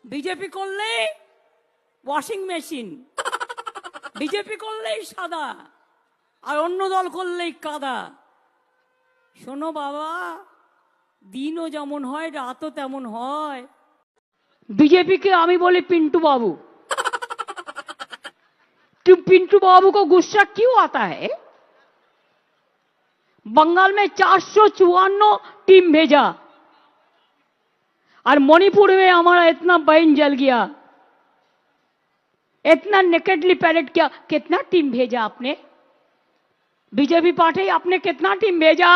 BJP করলেই washing machine, BJP করলেই সাদা, আর অন্য দল করলেই কাদা। শোনো বাবা, দিনও যেমন হয় রাতও তেমন হয়। বিজেপি के আমি বলি पिंटू बाबू। तुम पिंटू बाबू को गुस्सा क्यों आता है? बंगाल में 454 टीम भेजा और मणिपुर में हमारा इतना बहन जल गया, इतना नेकेडली पैरेड किया। कितना टीम भेजा आपने? बीजेपी पार्टी आपने कितना टीम भेजा?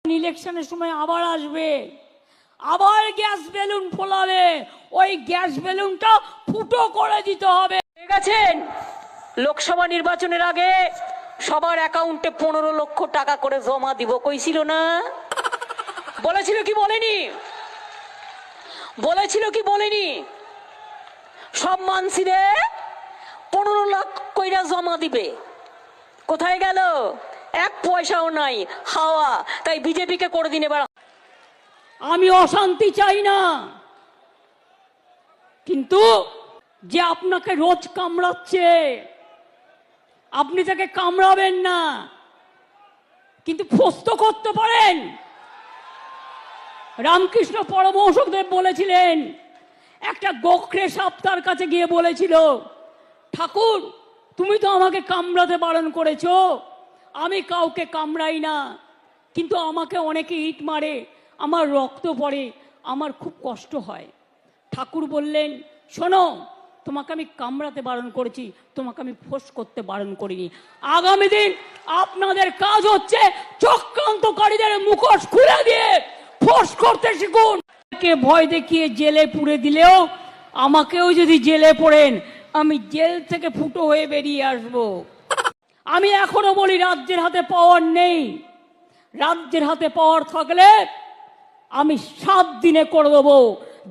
ইলেকশনের সময় আবার আসবে, আবার গ্যাস বেলুন ফোলাবে, ওই গ্যাস বেলুনটা ফুটো করে দিতে হবে। ঠিক আছেন? লোকসভা নির্বাচনের আগে সবার অ্যাকাউন্টে 15 লক্ষ টাকা করে জমা দিব কইছিল না? বলেছিল কি বলেনি? বলেছিল কি বলেনি? সব মানসিরে 15 লাখ কইরা জমা দিবে। কোথায় গেল? এক পয়সাও নাই, হাওয়া। তাই বিজেপিকে করে দিন এবার। আমি অশান্তি চাই না, কিন্তু যে আপনাকে রোজ কামড়াচ্ছে আপনি তাকে কামড়াবেন না, কিন্তু ফস্ত করতে পারেন। রামকৃষ্ণ পরমহংসদেব বলেছিলেন, একটা গোখরে সাপ তার কাছে গিয়ে বলেছিল, ঠাকুর তুমি তো আমাকে কামড়াতে বারণ করেছো, আমি কাউকে কামড়াই না, কিন্তু আমাকে অনেকে ইট মারে, আমার রক্ত পড়ে, আমার খুব কষ্ট হয়। ঠাকুর বললেন, শোনো, তোমাকে আমি কামড়াতে বারণ করেছি, তোমাকে আমি ফোঁস করতে বারণ করিনি। আগামী দিন আপনাদের কাজ হচ্ছে চক্রান্তকারীদের মুখোশ খুলে দিয়ে ফোঁস করতে শিখুন। কে ভয় দেখিয়ে জেলে পুরে দিলেও আমাকেও যদি জেলে পড়েন, আমি জেল থেকে ফুটো হয়ে বেরিয়ে আসব। আমি এখনো বলি, রাজ্যের হাতে পাওয়ার নেই। রাজ্যের হাতে পাওয়ার থাকলে আমি 7 দিনে করে দেবো।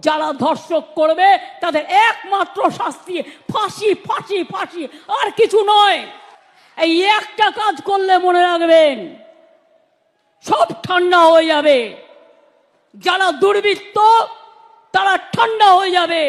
যারা ধর্ষক করবে তাদের একমাত্র শাস্তি ফাঁসি, ফাঁসি, ফাঁসি, আর কিছু নয়। এই একটা কাজ করলে মনে রাখবেন, সব ঠান্ডা হয়ে যাবে। যারা দুর্বৃত্ত তারা ঠান্ডা হয়ে যাবে।